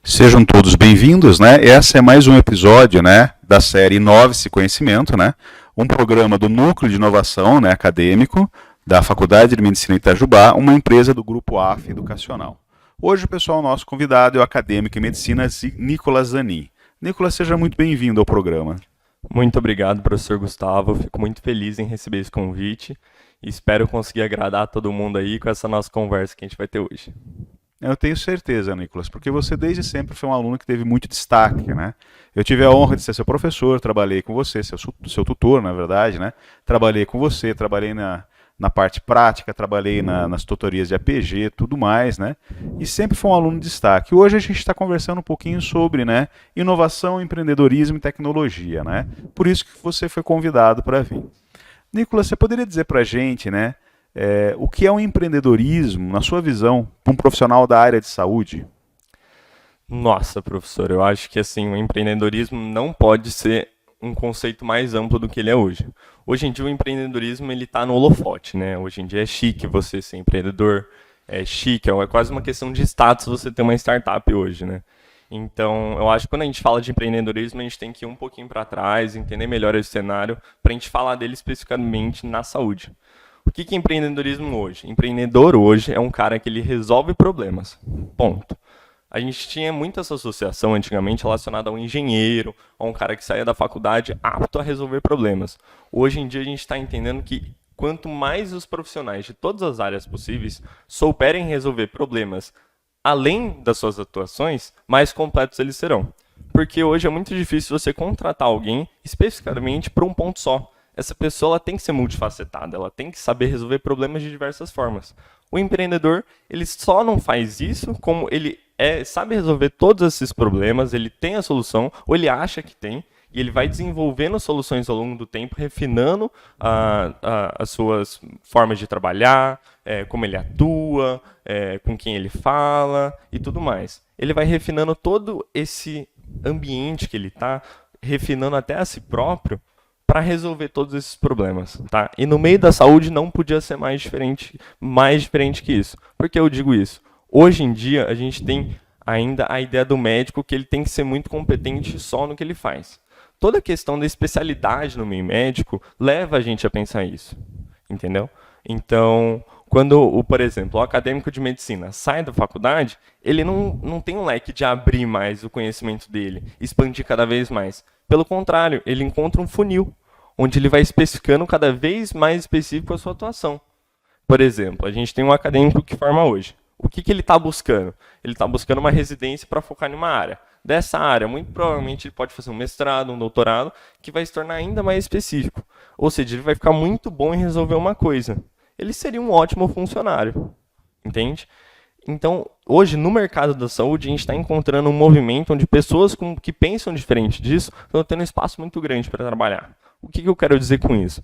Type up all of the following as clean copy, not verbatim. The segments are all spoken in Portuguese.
Sejam todos bem-vindos, né? Esse é mais um episódio, né, da série Inove-se Conhecimento, né? Um programa do Núcleo de Inovação, né, acadêmico da Faculdade de Medicina Itajubá, uma empresa do Grupo AF Educacional. Hoje, pessoal, o nosso convidado é o acadêmico em medicina Nicolas Zanin. Nicolas, seja muito bem-vindo ao programa. Muito obrigado, professor Gustavo. Fico muito feliz em receber esse convite e espero conseguir agradar todo mundo aí com essa nossa conversa que a gente vai ter hoje. Eu tenho certeza, Nicolas, porque você desde sempre foi um aluno que teve muito destaque, né? Eu tive a honra de ser seu professor, trabalhei com você, seu tutor, na verdade, né? Trabalhei com você, trabalhei na parte prática, trabalhei nas tutorias de APG, tudo mais, né? E sempre foi um aluno de destaque. Hoje a gente está conversando um pouquinho sobre, né, inovação, empreendedorismo e tecnologia, né? Por isso que você foi convidado para vir. Nicolas, você poderia dizer para a gente, né, o que é um empreendedorismo, na sua visão, para um profissional da área de saúde? Nossa, professor, eu acho que assim, o empreendedorismo não pode ser um conceito mais amplo do que ele é hoje. Hoje em dia o empreendedorismo ele está no holofote, né? Hoje em dia é chique você ser empreendedor, é chique, é quase uma questão de status você ter uma startup hoje, né? Então, eu acho que quando a gente fala de empreendedorismo, a gente tem que ir um pouquinho para trás, entender melhor esse cenário, para a gente falar dele especificamente na saúde. O que é empreendedorismo hoje? Empreendedor hoje é um cara que ele resolve problemas. Ponto. A gente tinha muita essa associação antigamente relacionada a um engenheiro, a um cara que saía da faculdade apto a resolver problemas. Hoje em dia a gente está entendendo que quanto mais os profissionais de todas as áreas possíveis souberem resolver problemas além das suas atuações, mais completos eles serão. Porque hoje é muito difícil você contratar alguém especificamente para um ponto só. Essa pessoa ela tem que ser multifacetada, ela tem que saber resolver problemas de diversas formas. O empreendedor, ele só não faz isso como ele sabe resolver todos esses problemas, ele tem a solução, ou ele acha que tem, e ele vai desenvolvendo soluções ao longo do tempo, refinando as suas formas de trabalhar, como ele atua, com quem ele fala e tudo mais. Ele vai refinando todo esse ambiente que ele está, refinando até a si próprio, para resolver todos esses problemas, tá? E no meio da saúde não podia ser mais diferente que isso. Por que eu digo isso? Hoje em dia a gente tem ainda a ideia do médico que ele tem que ser muito competente só no que ele faz. Toda a questão da especialidade no meio médico leva a gente a pensar isso, entendeu? Então, quando, por exemplo, o acadêmico de medicina sai da faculdade, ele não tem um leque de abrir mais o conhecimento dele, expandir cada vez mais. Pelo contrário, ele encontra um funil, onde ele vai especificando cada vez mais específico a sua atuação. Por exemplo, a gente tem um acadêmico que forma hoje. O que ele está buscando? Ele está buscando uma residência para focar em uma área. Dessa área, muito provavelmente ele pode fazer um mestrado, um doutorado, que vai se tornar ainda mais específico. Ou seja, ele vai ficar muito bom em resolver uma coisa. Ele seria um ótimo funcionário, entende? Então, hoje, no mercado da saúde, a gente está encontrando um movimento onde pessoas que pensam diferente disso estão tendo um espaço muito grande para trabalhar. O que eu quero dizer com isso?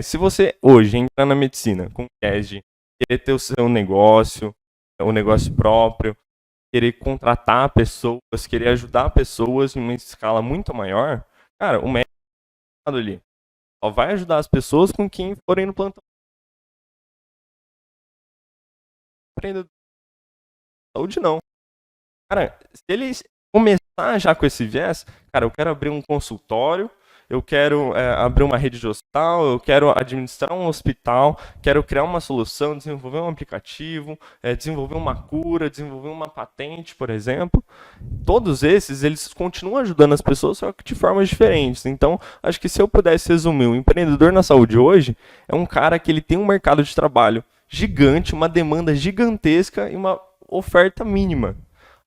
Se você hoje entrar na medicina com viés de querer ter o seu negócio, o negócio próprio, querer contratar pessoas, querer ajudar pessoas em uma escala muito maior, cara, o médico ali só vai ajudar as pessoas com quem forem no plantão. Saúde não. Cara, se ele começar já com esse viés, cara, eu quero abrir um consultório, eu quero abrir uma rede de hospital, eu quero administrar um hospital, quero criar uma solução, desenvolver um aplicativo, desenvolver uma cura, desenvolver uma patente, por exemplo. Todos esses, eles continuam ajudando as pessoas, só que de formas diferentes. Então, acho que se eu pudesse resumir, o empreendedor na saúde hoje é um cara que ele tem um mercado de trabalho gigante, uma demanda gigantesca e uma oferta mínima.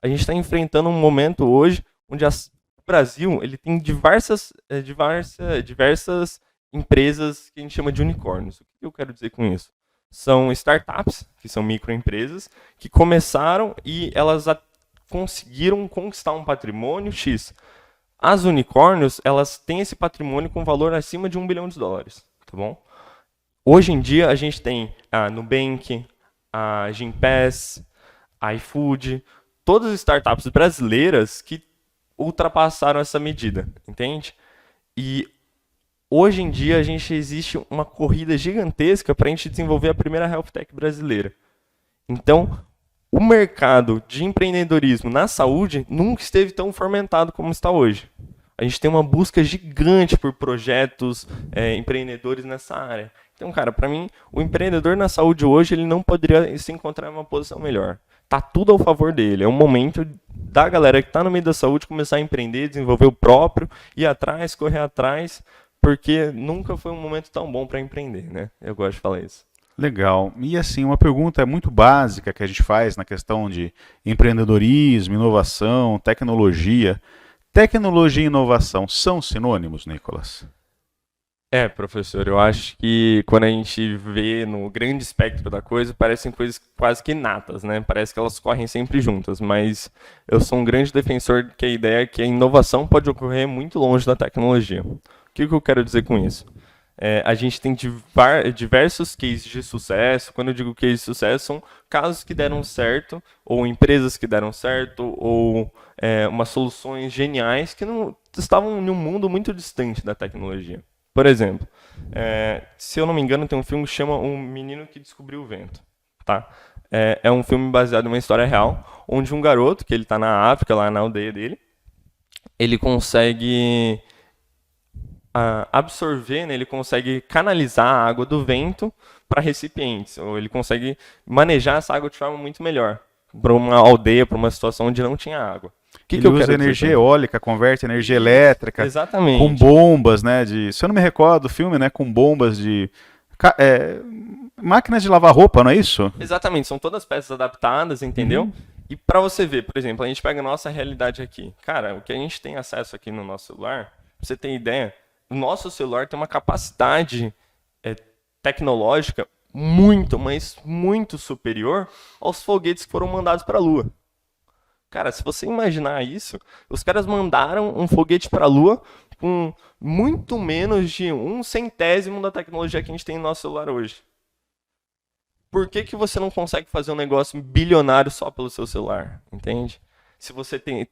A gente está enfrentando um momento hoje onde o Brasil ele tem diversas empresas que a gente chama de unicórnios. O que eu quero dizer com isso? São startups, que são microempresas, que começaram e elas conseguiram conquistar um patrimônio X. As unicórnios, elas têm esse patrimônio com valor acima de $1 bilhão, tá bom? Hoje em dia, a gente tem a Nubank, a Gympass, a iFood, todas as startups brasileiras que ultrapassaram essa medida, entende? E hoje em dia existe uma corrida gigantesca para a gente desenvolver a primeira health tech brasileira. Então, o mercado de empreendedorismo na saúde nunca esteve tão fomentado como está hoje. A gente tem uma busca gigante por projetos, empreendedores nessa área. Então, cara, para mim, o empreendedor na saúde hoje, ele não poderia se encontrar em uma posição melhor. Tá tudo ao favor dele. É um momento da galera que está no meio da saúde começar a empreender, desenvolver o próprio, ir atrás, correr atrás, porque nunca foi um momento tão bom para empreender, né? Eu gosto de falar isso. Legal. E assim, uma pergunta muito básica que a gente faz na questão de empreendedorismo, inovação, tecnologia. Tecnologia e inovação são sinônimos, Nicolas? Professor, eu acho que quando a gente vê no grande espectro da coisa, parecem coisas quase que inatas, né? Parece que elas correm sempre juntas, mas eu sou um grande defensor de que a ideia é que a inovação pode ocorrer muito longe da tecnologia. O que eu quero dizer com isso? A gente tem diversos cases de sucesso. Quando eu digo cases de sucesso, são casos que deram certo, ou empresas que deram certo, ou umas soluções geniais que não estavam em um mundo muito distante da tecnologia. Por exemplo, se eu não me engano, tem um filme que chama O Menino que Descobriu o Vento. Tá? É um filme baseado em uma história real, onde um garoto, que ele está na África, lá na aldeia dele, ele consegue absorver, né, ele consegue canalizar a água do vento para recipientes, ou ele consegue manejar essa água de forma muito melhor para uma aldeia, para uma situação onde não tinha água. Ele usa energia eólica, converte energia elétrica. Exatamente. Com bombas, né? Se eu não me recordo do filme, né? Com bombas de máquinas de lavar roupa, não é isso? Exatamente, são todas peças adaptadas, entendeu? E para você ver, por exemplo, a gente pega a nossa realidade aqui. Cara, o que a gente tem acesso aqui no nosso celular, pra você ter ideia, o nosso celular tem uma capacidade tecnológica muito, mas muito superior aos foguetes que foram mandados para a Lua. Cara, se você imaginar isso, os caras mandaram um foguete para a Lua com muito menos de 1/100º da tecnologia que a gente tem no nosso celular hoje. Por que você não consegue fazer um negócio bilionário só pelo seu celular? Entende? Se você tem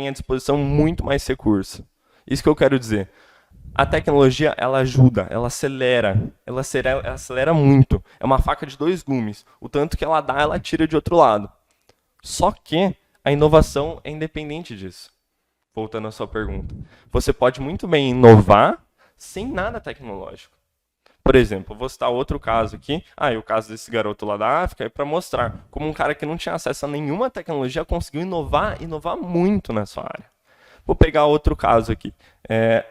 à disposição muito mais recurso. Isso que eu quero dizer. A tecnologia, ela ajuda, ela acelera muito. É uma faca de 2 gumes. O tanto que ela dá, ela tira de outro lado. Só que a inovação é independente disso. Voltando à sua pergunta. Você pode muito bem inovar sem nada tecnológico. Por exemplo, vou citar outro caso aqui. O caso desse garoto lá da África é para mostrar como um cara que não tinha acesso a nenhuma tecnologia conseguiu inovar muito na sua área. Vou pegar outro caso aqui.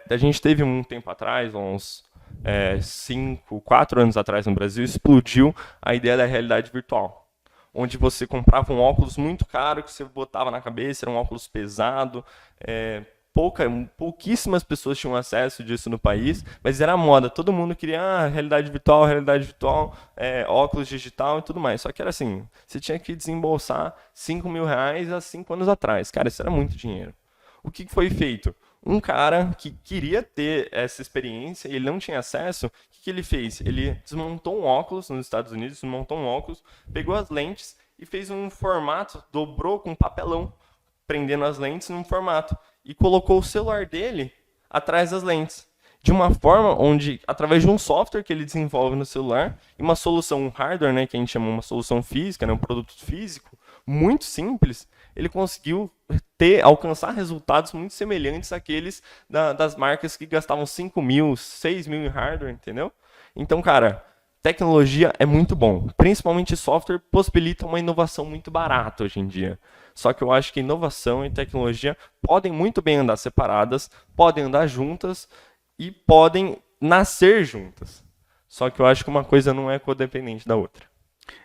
A gente teve um tempo atrás, uns 4 anos atrás no Brasil, explodiu a ideia da realidade virtual. Onde você comprava um óculos muito caro que você botava na cabeça, era um óculos pesado. Pouquíssimas pessoas tinham acesso disso no país, mas era moda. Todo mundo queria realidade virtual, óculos digital e tudo mais. Só que era assim, você tinha que desembolsar R$5.000 há 5 anos atrás. Cara, isso era muito dinheiro. O que foi feito? Um cara que queria ter essa experiência e ele não tinha acesso, o que ele fez? Ele desmontou um óculos nos Estados Unidos, pegou as lentes e fez um formato, dobrou com papelão, prendendo as lentes num formato, e colocou o celular dele atrás das lentes. De uma forma onde, através de um software que ele desenvolve no celular, e uma solução, um hardware, né, que a gente chama uma solução física, né, um produto físico, muito simples, ele conseguiu alcançar resultados muito semelhantes àqueles das marcas que gastavam 5.000, 6.000 em hardware, entendeu? Então, cara, tecnologia é muito bom. Principalmente software possibilita uma inovação muito barata hoje em dia. Só que eu acho que inovação e tecnologia podem muito bem andar separadas, podem andar juntas e podem nascer juntas. Só que eu acho que uma coisa não é codependente da outra.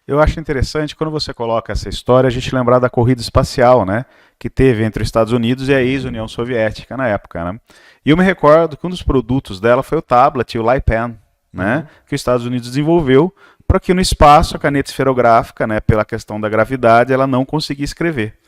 Eu acho interessante quando você coloca essa história a gente lembrar da corrida espacial, né, que teve entre os Estados Unidos e a ex-União Soviética na época, né? E eu me recordo que um dos produtos dela foi o tablet, o Lipan, né, que os Estados Unidos desenvolveu para que no espaço a caneta esferográfica, né, pela questão da gravidade, ela não conseguia escrever.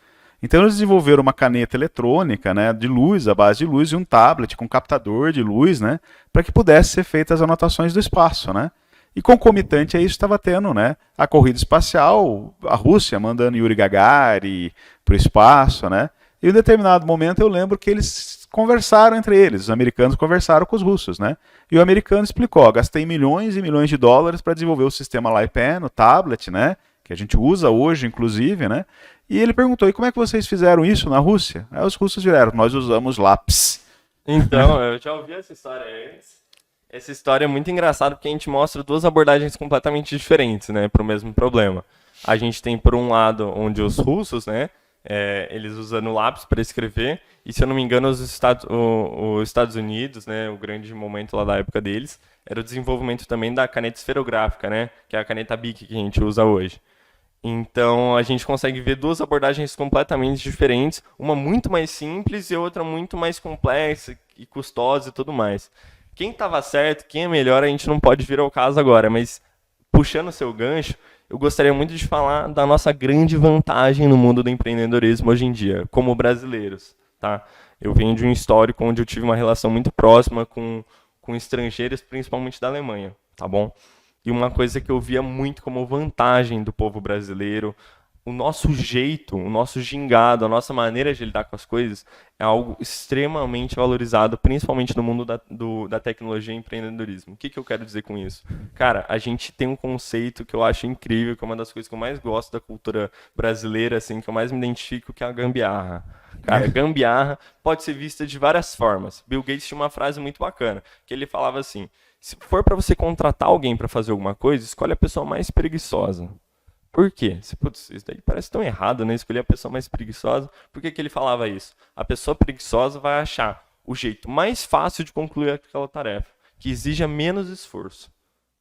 Então eles desenvolveram uma caneta eletrônica, né, de luz, à base de luz, e um tablet com captador de luz, né, para que pudesse ser feitas as anotações do espaço, né? E concomitante a isso estava tendo, né, a corrida espacial, a Rússia mandando Yuri Gagarin para o espaço, né? E em um determinado momento eu lembro que eles conversaram entre eles, os americanos conversaram com os russos, né? E o americano explicou, gastei milhões e milhões de dólares para desenvolver o sistema Lipan, o tablet, né? que a gente usa hoje, inclusive, né? E ele perguntou, e como é que vocês fizeram isso na Rússia? Aí os russos vieram, nós usamos lápis. Então, eu já ouvi essa história antes. Essa história é muito engraçada porque a gente mostra duas abordagens completamente diferentes, né, para o mesmo problema. A gente tem, por um lado, onde os russos, né, eles usando lápis para escrever, e se eu não me engano, os Estados Unidos, né, o grande momento lá da época deles, era o desenvolvimento também da caneta esferográfica, né, que é a caneta Bic que a gente usa hoje. Então, a gente consegue ver duas abordagens completamente diferentes, uma muito mais simples e outra muito mais complexa e custosa e tudo mais. Quem estava certo, quem é melhor, a gente não pode vir ao caso agora, mas puxando o seu gancho, eu gostaria muito de falar da nossa grande vantagem no mundo do empreendedorismo hoje em dia, como brasileiros, tá? Eu venho de um histórico onde eu tive uma relação muito próxima com estrangeiros, principalmente da Alemanha, tá bom? E uma coisa que eu via muito como vantagem do povo brasileiro, o nosso jeito, o nosso gingado, a nossa maneira de lidar com as coisas é algo extremamente valorizado, principalmente no mundo da tecnologia e empreendedorismo. O que eu quero dizer com isso? Cara, a gente tem um conceito que eu acho incrível, que é uma das coisas que eu mais gosto da cultura brasileira, assim, que eu mais me identifico, que é a gambiarra. Cara, gambiarra pode ser vista de várias formas. Bill Gates tinha uma frase muito bacana, que ele falava assim: se for para você contratar alguém para fazer alguma coisa, escolhe a pessoa mais preguiçosa. Por quê? Putz, isso daí parece tão errado, né? Escolher a pessoa mais preguiçosa. Por que ele falava isso? A pessoa preguiçosa vai achar o jeito mais fácil de concluir aquela tarefa, que exija menos esforço.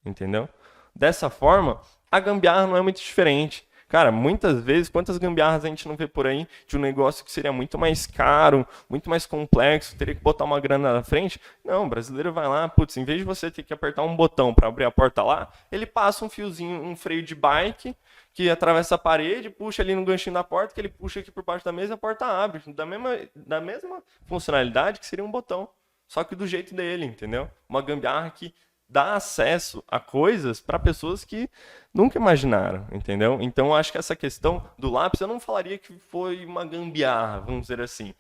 Entendeu? Dessa forma, a gambiarra não é muito diferente. Cara, muitas vezes, quantas gambiarras a gente não vê por aí de um negócio que seria muito mais caro, muito mais complexo, teria que botar uma grana na frente? Não, o brasileiro vai lá, putz, em vez de você ter que apertar um botão para abrir a porta lá, ele passa um fiozinho, um freio de bike, que atravessa a parede, puxa ali no ganchinho da porta, que ele puxa aqui por baixo da mesa e a porta abre. Da mesma funcionalidade que seria um botão, só que do jeito dele, entendeu? Uma gambiarra que dá acesso a coisas para pessoas que nunca imaginaram, entendeu? Então, eu acho que essa questão do lápis, eu não falaria que foi uma gambiarra, vamos dizer assim.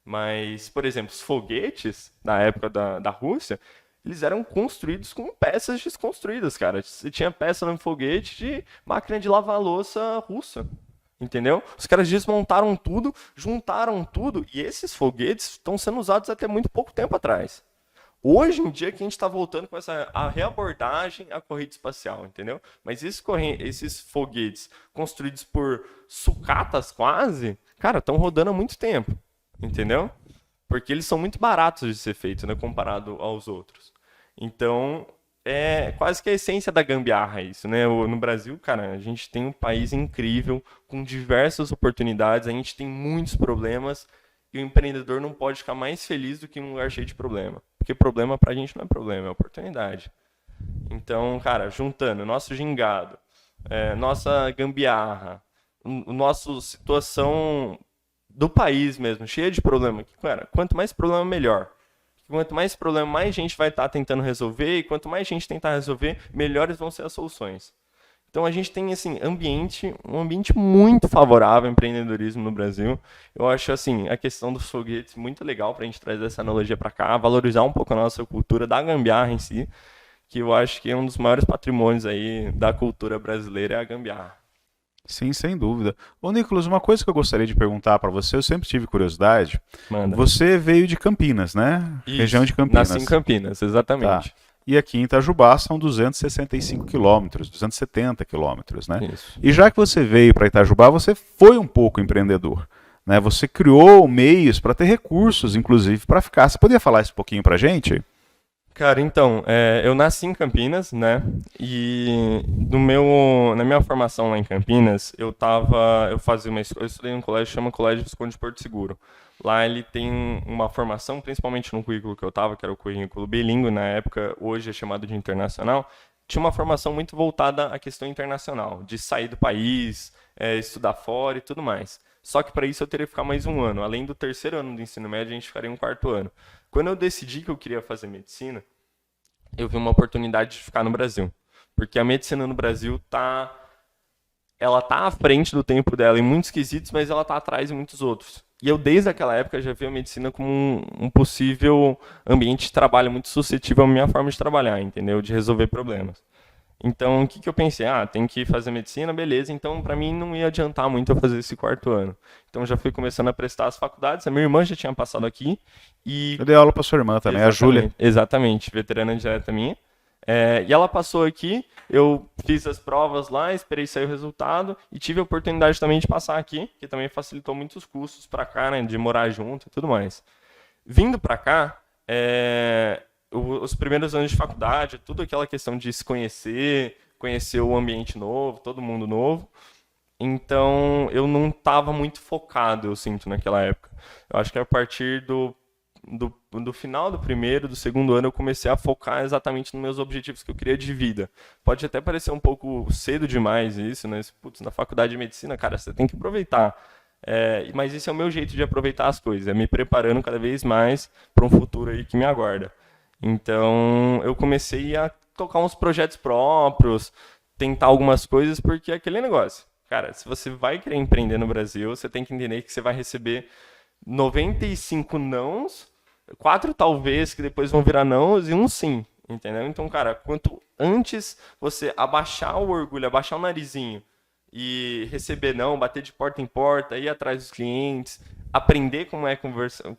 Mas, por exemplo, os foguetes, na época da Rússia, eles eram construídos com peças desconstruídas, cara. Você tinha peça no foguete de máquina de lavar louça russa, entendeu? Os caras desmontaram tudo, juntaram tudo, e esses foguetes estão sendo usados até muito pouco tempo atrás. Hoje em dia que a gente está voltando com a reabordagem à corrida espacial, entendeu? Mas esses foguetes construídos por sucatas quase, cara, estão rodando há muito tempo, entendeu? Porque eles são muito baratos de ser feitos, né, comparado aos outros. Então, é quase que a essência da gambiarra isso, né? No Brasil, cara, a gente tem um país incrível, com diversas oportunidades, a gente tem muitos problemas, e o empreendedor não pode ficar mais feliz do que em um lugar cheio de problema. Porque problema pra gente não é problema, é oportunidade. Então, cara, juntando nosso gingado, nossa gambiarra, nossa situação do país mesmo, cheia de problema. Cara, quanto mais problema, melhor. Quanto mais problema, mais gente vai estar tentando resolver, e quanto mais gente tentar resolver, melhores vão ser as soluções. Então a gente tem assim, um ambiente muito favorável ao empreendedorismo no Brasil. Eu acho assim, a questão dos foguetes muito legal para a gente trazer essa analogia para cá, valorizar um pouco a nossa cultura da gambiarra em si, que eu acho que é um dos maiores patrimônios aí da cultura brasileira é a gambiarra. Sim, sem dúvida. Ô, Nicolas, uma coisa que eu gostaria de perguntar para você, eu sempre tive curiosidade. Manda. Você veio de Campinas, né? Isso, Região de Campinas. nasci em Campinas, exatamente. Tá. E aqui em Itajubá são 265 quilômetros, 270 quilômetros, né? Isso. E já que você veio para Itajubá, você foi um pouco empreendedor, né? Você criou meios para ter recursos, inclusive, para ficar. Você poderia falar isso um pouquinho para a gente? Cara, então, eu nasci em Campinas, né? E na minha formação lá em Campinas, eu estudei em um colégio que chama Colégio Visconde de Porto Seguro. Lá ele tem uma formação, principalmente no currículo que eu estava, que era o currículo bilíngue na época, hoje é chamado de internacional, tinha uma formação muito voltada à questão internacional, de sair do país, estudar fora e tudo mais. Só que para isso eu teria que ficar mais um ano. Além do terceiro ano do ensino médio, a gente ficaria um quarto ano. Quando eu decidi que eu queria fazer medicina, eu vi uma oportunidade de ficar no Brasil. Porque a medicina no Brasil ela tá à frente do tempo dela em muitos quesitos, mas ela tá atrás em muitos outros. E eu, desde aquela época, já vi a medicina como um possível ambiente de trabalho muito suscetível à minha forma de trabalhar, entendeu? De resolver problemas. Então, o que eu pensei? Ah, tem que fazer medicina, beleza. Então, para mim, não ia adiantar muito eu fazer esse quarto ano. Então, já fui começando a prestar as faculdades. A minha irmã já tinha passado aqui e... Eu dei aula para sua irmã também, a Júlia. Exatamente, exatamente, veterana direta minha. E ela passou aqui, eu fiz as provas lá, esperei sair o resultado e tive a oportunidade também de passar aqui, que também facilitou muitos custos para cá, né, de morar junto e tudo mais. Vindo para cá, os primeiros anos de faculdade, tudo aquela questão de se conhecer, conhecer o ambiente novo, todo mundo novo. Então, eu não estava muito focado, eu sinto, naquela época. Eu acho que a partir do final do primeiro, do segundo ano, eu comecei a focar exatamente nos meus objetivos que eu queria de vida. Pode até parecer um pouco cedo demais isso, né? Putz, na faculdade de medicina, cara, você tem que aproveitar. Mas esse é o meu jeito de aproveitar as coisas, é me preparando cada vez mais para um futuro aí que me aguarda. Então, eu comecei a tocar uns projetos próprios, tentar algumas coisas, porque é aquele negócio. Cara, se você vai querer empreender no Brasil, você tem que entender que você vai receber 95 nãos, 4 talvez, que depois vão virar nãos, e um sim, entendeu? Então, cara, quanto antes você abaixar o orgulho, abaixar o narizinho e receber não, bater de porta em porta, ir atrás dos clientes, aprender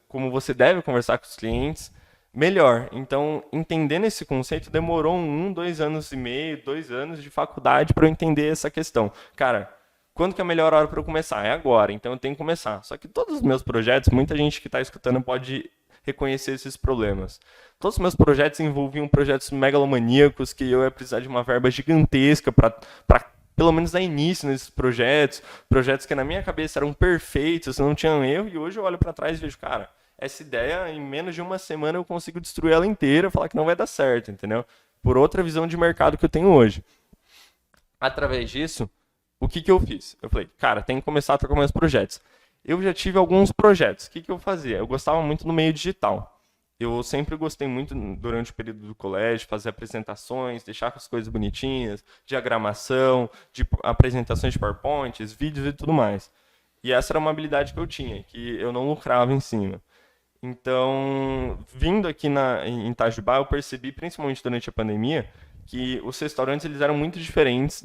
como você deve conversar com os clientes, melhor. Então, entendendo esse conceito, demorou 2 anos e meio, 2 anos de faculdade para eu entender essa questão. Cara, quando que é a melhor hora para eu começar? É agora, então eu tenho que começar. Só que todos os meus projetos, muita gente que está escutando pode reconhecer esses problemas. Todos os meus projetos envolviam projetos megalomaníacos, que eu ia precisar de uma verba gigantesca para pelo menos dar início nesses projetos, projetos que na minha cabeça eram perfeitos, não tinham erro, e hoje eu olho para trás e vejo, cara, essa ideia, em menos de uma semana eu consigo destruir ela inteira, falar que não vai dar certo, entendeu? Por outra visão de mercado que eu tenho hoje. Através disso, o que eu fiz? Eu falei, cara, tem que começar a tocar meus projetos. Eu já tive alguns projetos. O que eu fazia? Eu gostava muito no meio digital. Eu sempre gostei muito, durante o período do colégio, fazer apresentações, deixar as coisas bonitinhas, diagramação, de apresentações de PowerPoints, vídeos e tudo mais. E essa era uma habilidade que eu tinha, que eu não lucrava em cima. Então, vindo aqui em Itajubá, eu percebi, principalmente durante a pandemia, que os restaurantes eles eram muito diferentes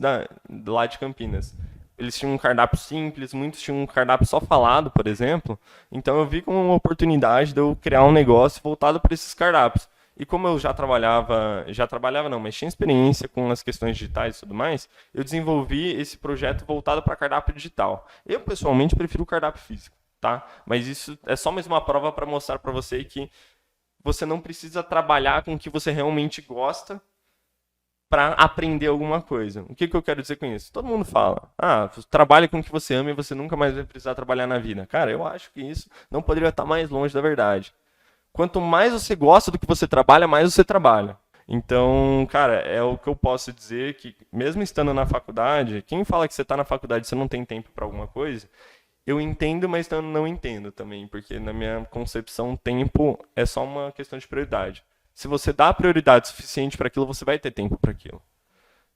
lá de Campinas. Eles tinham um cardápio simples, muitos tinham um cardápio só falado, por exemplo. Então, eu vi como uma oportunidade de eu criar um negócio voltado para esses cardápios. E como eu já trabalhava não, mas tinha experiência com as questões digitais e tudo mais, eu desenvolvi esse projeto voltado para cardápio digital. Eu, pessoalmente, prefiro o cardápio físico. Tá? Mas isso é só mais uma prova para mostrar para você que você não precisa trabalhar com o que você realmente gosta para aprender alguma coisa. O que eu quero dizer com isso? Todo mundo fala, trabalhe com o que você ama e você nunca mais vai precisar trabalhar na vida. Cara, eu acho que isso não poderia estar mais longe da verdade. Quanto mais você gosta do que você trabalha, mais você trabalha. Então, cara, é o que eu posso dizer que, mesmo estando na faculdade, quem fala que você está na faculdade e você não tem tempo para alguma coisa, eu entendo, mas não entendo também, porque na minha concepção, tempo é só uma questão de prioridade. Se você dá prioridade suficiente para aquilo, você vai ter tempo para aquilo.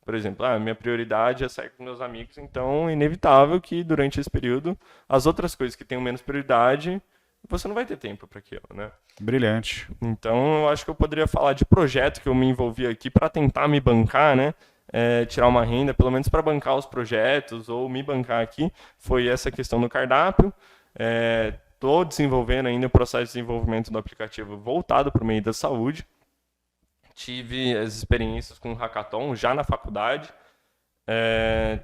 Por exemplo, minha prioridade é sair com meus amigos, então é inevitável que durante esse período, as outras coisas que tenham menos prioridade, você não vai ter tempo para aquilo, né? Brilhante. Então, eu acho que eu poderia falar de projeto que eu me envolvi aqui para tentar me bancar, né? Tirar uma renda, pelo menos para bancar os projetos ou me bancar aqui, foi essa questão do cardápio. Estou desenvolvendo ainda o processo de desenvolvimento do aplicativo voltado para o meio da saúde. Tive as experiências com o Hackathon já na faculdade.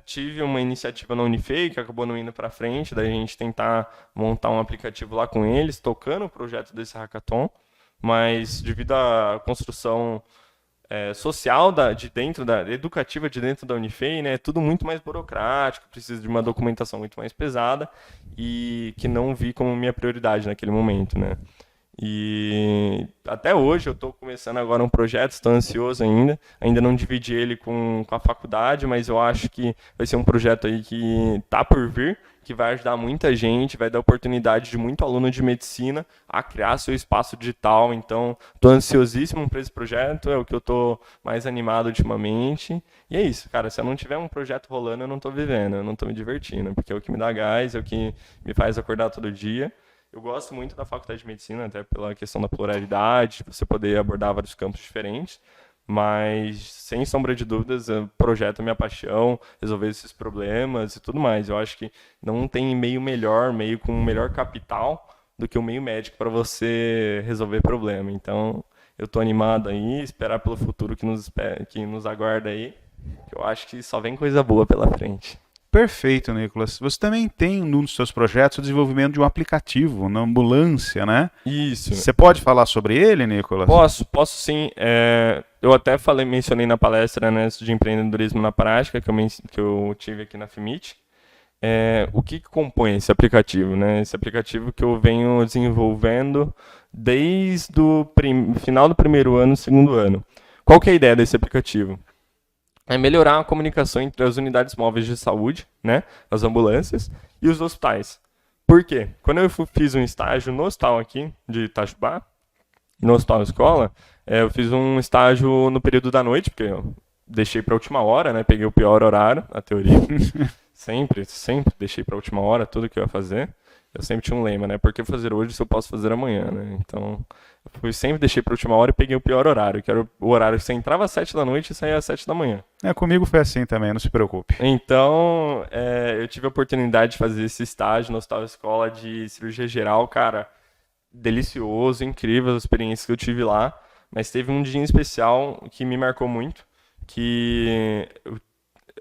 Tive uma iniciativa na Unifei que acabou não indo para frente, daí a gente tentar montar um aplicativo lá com eles, tocando o projeto desse Hackathon, mas devido à construção social educativa de dentro da Unifei, né, é tudo muito mais burocrático, precisa de uma documentação muito mais pesada e que não vi como minha prioridade naquele momento, né. E até hoje eu estou começando agora um projeto, estou ansioso ainda não dividi ele com a faculdade, mas eu acho que vai ser um projeto aí que está por vir, que vai ajudar muita gente, vai dar oportunidade de muito aluno de medicina a criar seu espaço digital. Então, estou ansiosíssimo para esse projeto, é o que eu estou mais animado ultimamente. E é isso, cara, se eu não tiver um projeto rolando, eu não estou vivendo, eu não estou me divertindo, porque é o que me dá gás, é o que me faz acordar todo dia. Eu gosto muito da faculdade de medicina, até pela questão da pluralidade, de você poder abordar vários campos diferentes, Mas, sem sombra de dúvidas, o projeto é minha paixão, resolver esses problemas e tudo mais. Eu acho que não tem meio melhor, meio com melhor capital do que o meio médico para você resolver problema. Então, eu tô animado aí, esperar pelo futuro que nos aguarda aí. Que eu acho que só vem coisa boa pela frente. Perfeito, Nicolas. Você também tem num dos seus projetos o desenvolvimento de um aplicativo na ambulância, né? Isso. Você pode falar sobre ele, Nicolas? Posso sim. Eu até mencionei na palestra, né, de empreendedorismo na prática que eu tive aqui na FIMIT. O que compõe esse aplicativo, né? Esse aplicativo que eu venho desenvolvendo desde o final do primeiro ano, segundo ano. Qual que é a ideia desse aplicativo? É melhorar a comunicação entre as unidades móveis de saúde, né, as ambulâncias, e os hospitais. Por quê? Quando eu fiz um estágio no hospital aqui, de Itajubá, no hospital escola, eu fiz um estágio no período da noite, porque eu deixei para a última hora, né, peguei o pior horário, na teoria. Sempre deixei para a última hora tudo que eu ia fazer. Eu sempre tinha um lema, né, por que fazer hoje se eu posso fazer amanhã, né? Então, sempre deixei para a última hora e peguei o pior horário, que era o horário que você entrava às 7 da noite e saía às 7 da manhã. Comigo foi assim também, não se preocupe. Então, eu tive a oportunidade de fazer esse estágio no Hospital Escola de Cirurgia Geral, cara, delicioso, incrível as experiências que eu tive lá, mas teve um dia em especial que me marcou muito, que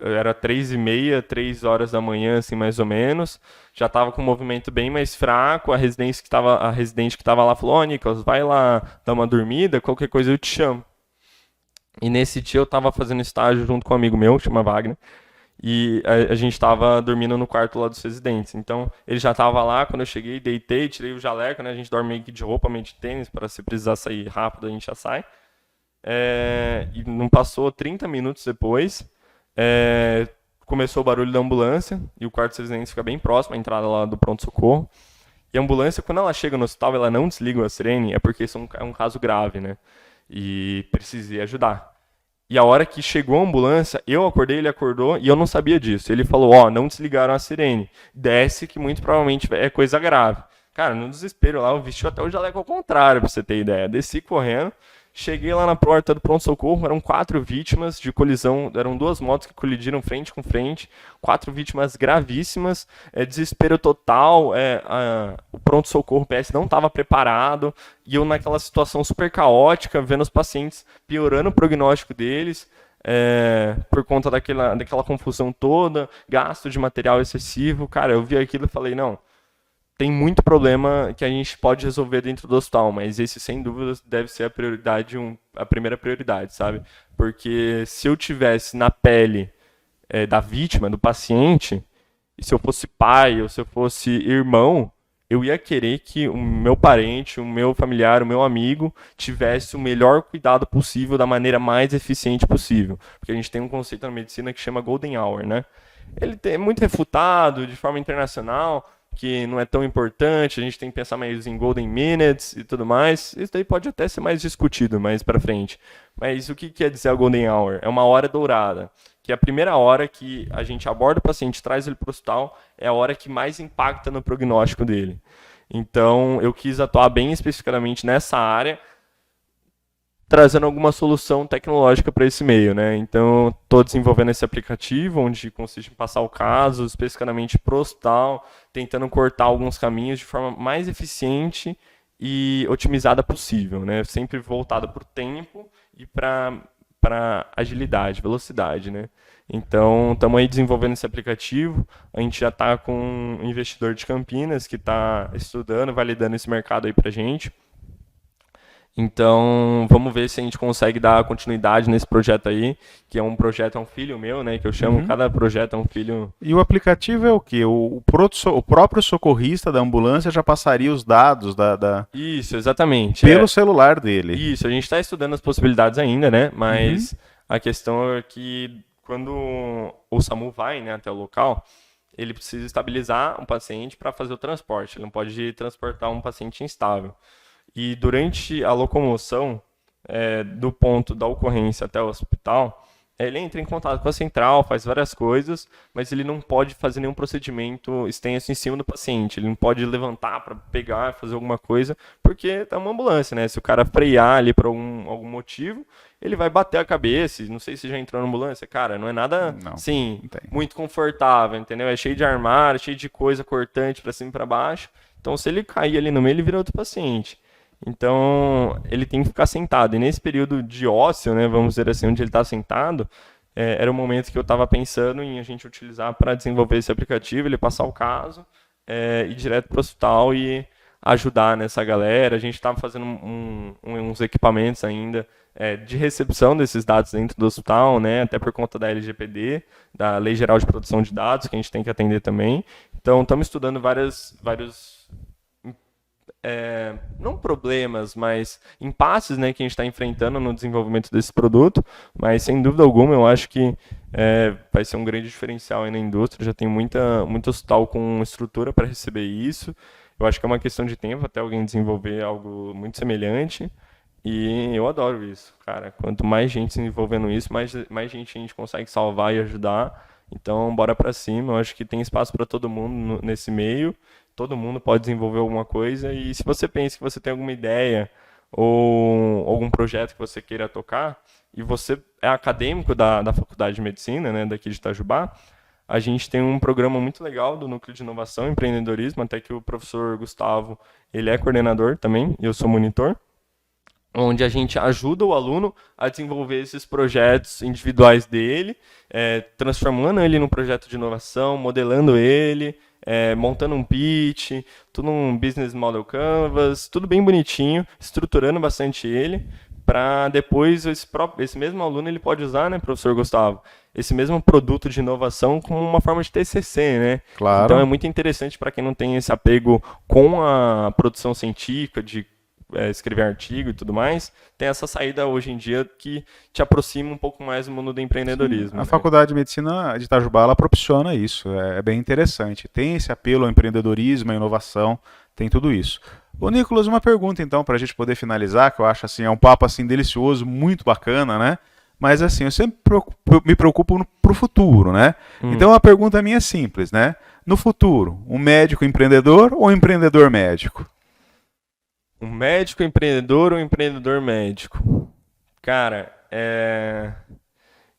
era 3h30, 3 horas da manhã, assim, mais ou menos. Já estava com um movimento bem mais fraco. A residente que estava lá falou: Nicolas, vai lá dar uma dormida, qualquer coisa eu te chamo. E nesse dia eu estava fazendo estágio junto com um amigo meu, que chama Wagner, e a gente estava dormindo no quarto lá dos residentes. Então, ele já estava lá, quando eu cheguei, deitei, tirei o jaleco, né? A gente dorme meio que de roupa, meio de tênis, para se precisar sair rápido, a gente já sai. E não passou 30 minutos depois, começou o barulho da ambulância, e o quarto dos residentes fica bem próximo à entrada lá do pronto-socorro. E a ambulância, quando ela chega no hospital, ela não desliga a sirene, é porque isso é um caso grave, né? E precisei ajudar. E a hora que chegou a ambulância, eu acordei, ele acordou, e eu não sabia disso. Ele falou, não desligaram a sirene. Desce, que muito provavelmente é coisa grave. Cara, no desespero lá, eu vesti até o jaleco ao contrário, pra você ter ideia. Desci correndo, cheguei lá na porta do pronto-socorro, eram 4 vítimas de colisão, eram 2 motos que colidiram frente com frente, 4 vítimas gravíssimas, desespero total, o pronto-socorro PS não estava preparado, e eu naquela situação super caótica, vendo os pacientes piorando o prognóstico deles, por conta daquela confusão toda, gasto de material excessivo. Cara, eu vi aquilo e falei, não, tem muito problema que a gente pode resolver dentro do hospital, mas esse, sem dúvida, deve ser a primeira prioridade, sabe? Porque se eu tivesse na pele da vítima, do paciente, e se eu fosse pai ou se eu fosse irmão, eu ia querer que o meu parente, o meu familiar, o meu amigo tivesse o melhor cuidado possível da maneira mais eficiente possível. Porque a gente tem um conceito na medicina que chama Golden Hour, né? Ele é muito refutado de forma internacional, que não é tão importante, a gente tem que pensar mais em golden minutes e tudo mais. Isso daí pode até ser mais discutido mais para frente. Mas o que quer dizer a golden hour? É uma hora dourada, que é a primeira hora que a gente aborda o paciente, traz ele para o hospital, é a hora que mais impacta no prognóstico dele. Então, eu quis atuar bem especificamente nessa área, trazendo alguma solução tecnológica para esse meio, né? Então, estou desenvolvendo esse aplicativo, onde consiste em passar o caso especificamente para o hospital, tentando cortar alguns caminhos de forma mais eficiente e otimizada possível, né? Sempre voltada para o tempo e para agilidade, velocidade, né? Então, estamos aí desenvolvendo esse aplicativo. A gente já está com um investidor de Campinas que está estudando, validando esse mercado aí para a gente. Então, vamos ver se a gente consegue dar continuidade nesse projeto aí, que é um filho meu, né? Que eu chamo, cada projeto é um filho. E o aplicativo é o quê? O próprio socorrista da ambulância já passaria os dados Isso, exatamente. Pelo celular dele. Isso, a gente está estudando as possibilidades ainda, né? Mas a questão é que quando o SAMU vai, né, até o local, ele precisa estabilizar um paciente para fazer o transporte. Ele não pode transportar um paciente instável. E durante a locomoção do ponto da ocorrência até o hospital, Ele entra em contato com a central, faz várias coisas, mas ele não pode fazer nenhum procedimento extenso em cima do paciente. Ele não pode levantar para pegar, fazer alguma coisa, porque é uma ambulância, né? Se o cara frear ali por algum motivo, ele vai bater a cabeça. Não sei se já entrou na ambulância, cara, não é nada, Não, sim, não tem. muito confortável, entendeu? É cheio de armário, cheio de coisa cortante para cima e para baixo. Então, se ele cair ali no meio, ele vira outro paciente. Então, ele tem que ficar sentado. E nesse período de ócio, né, vamos dizer assim, onde ele está sentado, era o momento que eu estava pensando em a gente utilizar para desenvolver esse aplicativo, ele passar o caso, ir direto para o hospital e ajudar nessa galera. A gente estava fazendo uns equipamentos ainda de recepção desses dados dentro do hospital, né, até por conta da LGPD, da Lei Geral de Proteção de Dados, que a gente tem que atender também. Então, estamos estudando vários não problemas, mas impasses, né, que a gente está enfrentando no desenvolvimento desse produto, mas sem dúvida alguma eu acho que vai ser um grande diferencial aí na indústria. Já tem muito hospital com estrutura para receber isso. Eu acho que é uma questão de tempo até alguém desenvolver algo muito semelhante. E eu adoro isso, cara. Quanto mais gente se envolvendo nisso, mais gente a gente consegue salvar e ajudar. Então, bora pra cima. Eu acho que tem espaço para todo mundo nesse meio. Todo mundo pode desenvolver alguma coisa. E se você pensa que você tem alguma ideia ou algum projeto que você queira tocar, e você é acadêmico da Faculdade de Medicina, né, daqui de Itajubá, a gente tem um programa muito legal do Núcleo de Inovação e Empreendedorismo, até que o professor Gustavo, ele é coordenador também, e eu sou monitor, onde a gente ajuda o aluno a desenvolver esses projetos individuais dele, transformando ele num projeto de inovação, modelando ele, montando um pitch, tudo um business model canvas, tudo bem bonitinho, estruturando bastante ele, para depois esse mesmo aluno ele pode usar, né, professor Gustavo, esse mesmo produto de inovação como uma forma de TCC, né? Claro. Então é muito interessante para quem não tem esse apego com a produção científica, de escrever artigo e tudo mais, tem essa saída hoje em dia que te aproxima um pouco mais do mundo do empreendedorismo. A né? Faculdade de Medicina de Itajubá ela proporciona isso, é bem interessante. Tem esse apelo ao empreendedorismo, à inovação, tem tudo isso. Ô Nicolas, uma pergunta então para a gente poder finalizar, que eu acho assim, é um papo assim delicioso, muito bacana, né? Mas assim, eu sempre me preocupo pro futuro, né? Então a pergunta minha é simples, né? No futuro, um médico empreendedor ou um empreendedor médico? Um médico empreendedor ou um empreendedor médico? Cara,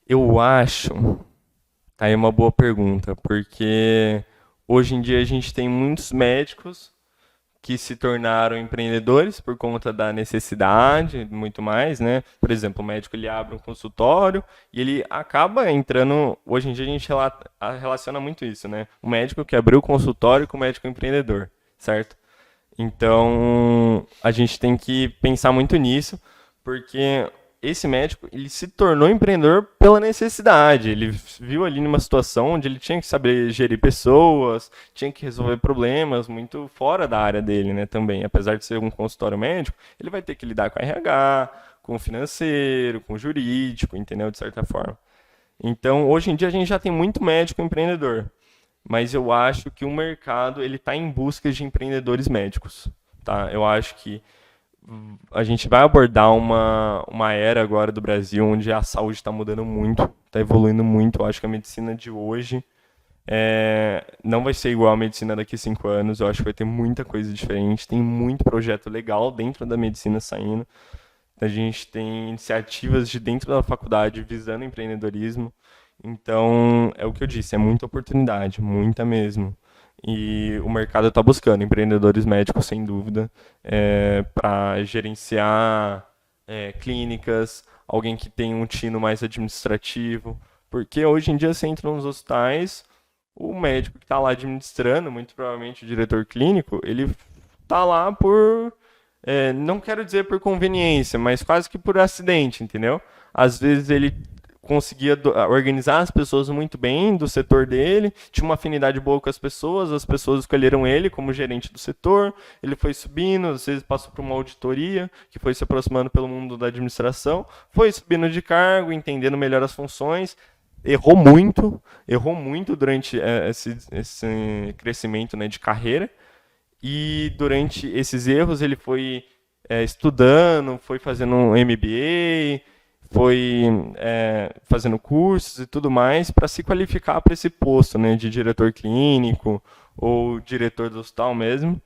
eu acho. Tá aí uma boa pergunta, porque hoje em dia a gente tem muitos médicos que se tornaram empreendedores por conta da necessidade, muito mais, né? Por exemplo, o médico ele abre um consultório e ele acaba entrando. Hoje em dia a gente relaciona muito isso, né? O médico que abriu o consultório com o médico empreendedor, certo? Então, a gente tem que pensar muito nisso, porque esse médico, ele se tornou empreendedor pela necessidade. Ele viu ali numa situação onde ele tinha que saber gerir pessoas, tinha que resolver problemas muito fora da área dele, né, também. Apesar de ser um consultório médico, ele vai ter que lidar com RH, com o financeiro, com o jurídico, entendeu, de certa forma. Então, hoje em dia a gente já tem muito médico empreendedor. Mas eu acho que o mercado ele está em busca de empreendedores médicos, tá? Eu acho que a gente vai abordar uma era agora do Brasil onde a saúde está mudando muito, está evoluindo muito. Eu acho que a medicina de hoje não vai ser igual à medicina daqui a 5 anos. Eu acho que vai ter muita coisa diferente. Tem muito projeto legal dentro da medicina saindo. A gente tem iniciativas de dentro da faculdade visando empreendedorismo. Então, é o que eu disse, é muita oportunidade, muita mesmo. E o mercado está buscando empreendedores médicos, sem dúvida, para gerenciar clínicas, alguém que tem um tino mais administrativo. Porque hoje em dia você entra nos hospitais, o médico que está lá administrando, muito provavelmente o diretor clínico, ele está lá por, não quero dizer por conveniência, mas quase que por acidente, entendeu? Às vezes ele conseguia organizar as pessoas muito bem do setor dele, tinha uma afinidade boa com as pessoas escolheram ele como gerente do setor, ele foi subindo, às vezes passou por uma auditoria, que foi se aproximando pelo mundo da administração, foi subindo de cargo, entendendo melhor as funções, errou muito durante esse crescimento, né, de carreira, e durante esses erros ele foi estudando, foi fazendo um MBA, foi fazendo cursos e tudo mais para se qualificar para esse posto, né, de diretor clínico ou diretor do hospital mesmo.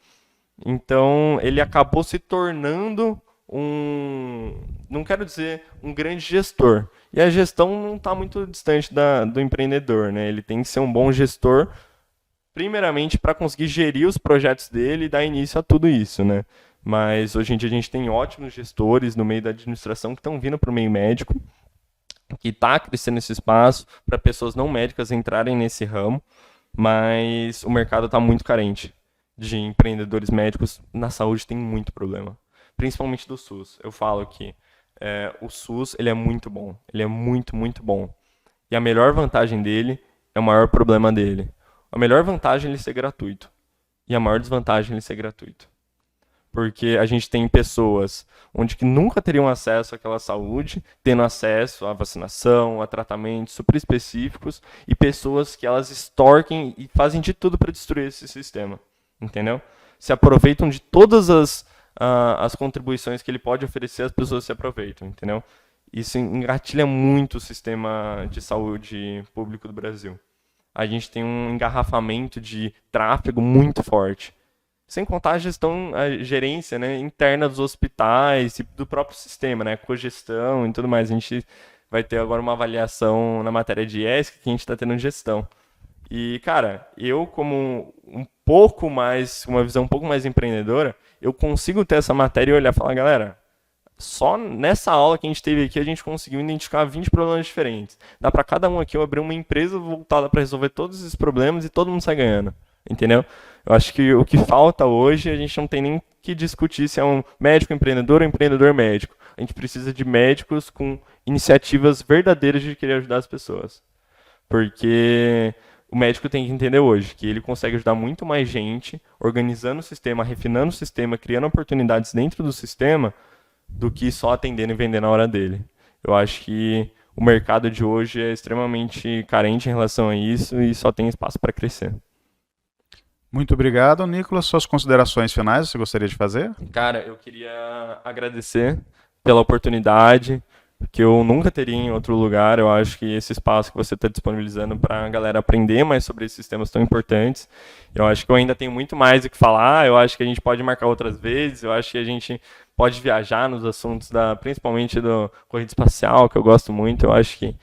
Então, ele acabou se tornando não quero dizer um grande gestor. E a gestão não está muito distante do empreendedor, né? Ele tem que ser um bom gestor, primeiramente para conseguir gerir os projetos dele e dar início a tudo isso, né? Mas hoje em dia a gente tem ótimos gestores no meio da administração que estão vindo para o meio médico, que está crescendo esse espaço para pessoas não médicas entrarem nesse ramo, mas o mercado está muito carente de empreendedores médicos. Na saúde tem muito problema, principalmente do SUS. Eu falo que o SUS ele é muito bom, ele é muito, muito bom. E a melhor vantagem dele é o maior problema dele. A melhor vantagem é ele ser gratuito. E a maior desvantagem é ele ser gratuito. Porque a gente tem pessoas onde que nunca teriam acesso àquela saúde, tendo acesso à vacinação, a tratamentos super específicos, e pessoas que elas extorquem e fazem de tudo para destruir esse sistema. Entendeu? Se aproveitam de todas as contribuições que ele pode oferecer, as pessoas se aproveitam, entendeu? Isso engatilha muito o sistema de saúde público do Brasil. A gente tem um engarrafamento de tráfego muito forte. Sem contar a gerência, né, interna dos hospitais e do próprio sistema, né, cogestão e tudo mais. A gente vai ter agora uma avaliação na matéria de ESC que a gente está tendo gestão. E, cara, eu como uma visão um pouco mais empreendedora, eu consigo ter essa matéria e olhar e falar, galera, só nessa aula que a gente teve aqui, a gente conseguiu identificar 20 problemas diferentes. Dá para cada um aqui eu abrir uma empresa voltada para resolver todos esses problemas e todo mundo sai ganhando. Entendeu? Eu acho que o que falta hoje, a gente não tem nem que discutir se é um médico empreendedor ou empreendedor médico. A gente precisa de médicos com iniciativas verdadeiras de querer ajudar as pessoas. Porque o médico tem que entender hoje que ele consegue ajudar muito mais gente, organizando o sistema, refinando o sistema, criando oportunidades dentro do sistema, do que só atendendo e vendendo na hora dele. Eu acho que o mercado de hoje é extremamente carente em relação a isso e só tem espaço para crescer. Muito obrigado, Nicolas. Suas considerações finais você gostaria de fazer? Cara, eu queria agradecer pela oportunidade, que eu nunca teria em outro lugar. Eu acho que esse espaço que você está disponibilizando para a galera aprender mais sobre esses temas tão importantes. Eu acho que eu ainda tenho muito mais o que falar. Eu acho que a gente pode marcar outras vezes. Eu acho que a gente pode viajar nos assuntos, principalmente do corrida espacial, que eu gosto muito. Eu acho que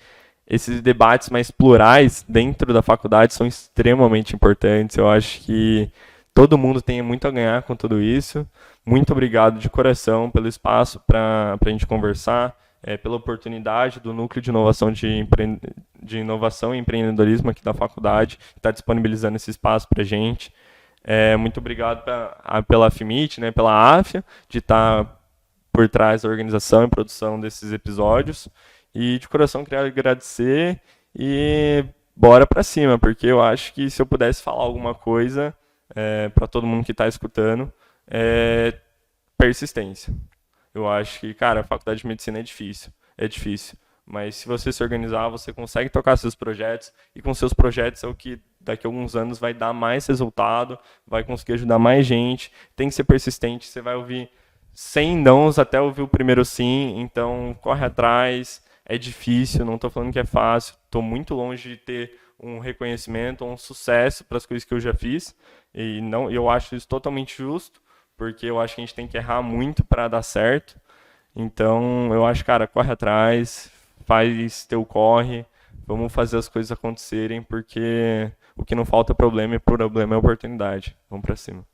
esses debates mais plurais dentro da faculdade são extremamente importantes. Eu acho que todo mundo tem muito a ganhar com tudo isso. Muito obrigado de coração pelo espaço para a gente conversar, pela oportunidade do Núcleo de Inovação de Inovação e Empreendedorismo aqui da faculdade, que está disponibilizando esse espaço para a gente. Muito obrigado pela AFMIT, né, pela AFIA, de estar por trás da organização e produção desses episódios. E de coração queria agradecer e bora pra cima, porque eu acho que se eu pudesse falar alguma coisa para todo mundo que está escutando, é persistência. Eu acho que, cara, a faculdade de medicina é difícil, mas se você se organizar, você consegue tocar seus projetos, e com seus projetos é o que daqui a alguns anos vai dar mais resultado, vai conseguir ajudar mais gente. Tem que ser persistente, você vai ouvir 100 nãos até ouvir o primeiro sim, então corre atrás. É difícil, não estou falando que é fácil, estou muito longe de ter um reconhecimento, um sucesso para as coisas que eu já fiz, e eu acho isso totalmente justo, porque eu acho que a gente tem que errar muito para dar certo. Então, eu acho, cara, corre atrás, faz teu corre, vamos fazer as coisas acontecerem, porque o que não falta é problema, e problema é oportunidade. Vamos para cima.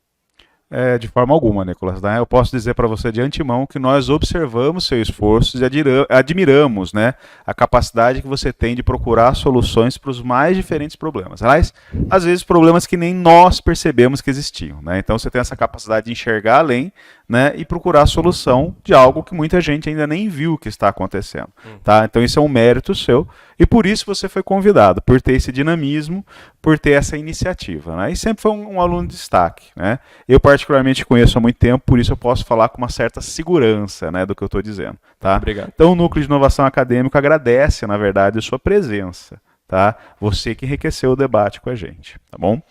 De forma alguma, Nicolas, né? Eu posso dizer para você de antemão que nós observamos seu esforço e admiramos, né, a capacidade que você tem de procurar soluções para os mais diferentes problemas. Aliás, às vezes problemas que nem nós percebemos que existiam, né? Então você tem essa capacidade de enxergar além, né, e procurar a solução de algo que muita gente ainda nem viu que está acontecendo, tá? Então isso é um mérito seu e por isso você foi convidado, por ter esse dinamismo, por ter essa iniciativa, né? E sempre foi um aluno de destaque, né? Eu particularmente conheço há muito tempo, por isso eu posso falar com uma certa segurança, né, do que eu estou dizendo, tá? Obrigado. Então o Núcleo de Inovação Acadêmica agradece, na verdade, a sua presença, tá? Você que enriqueceu o debate com a gente, tá bom?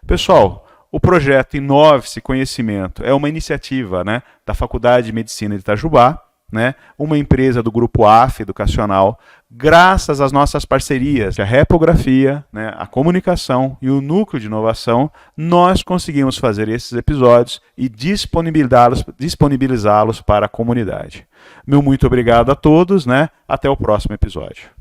Pessoal, o projeto Inove-se Conhecimento é uma iniciativa, né, da Faculdade de Medicina de Itajubá, né, uma empresa do grupo AF Educacional, graças às nossas parcerias, a Repografia, né, a comunicação e o núcleo de inovação, nós conseguimos fazer esses episódios e disponibilizá-los para a comunidade. Meu muito obrigado a todos, né? Até o próximo episódio.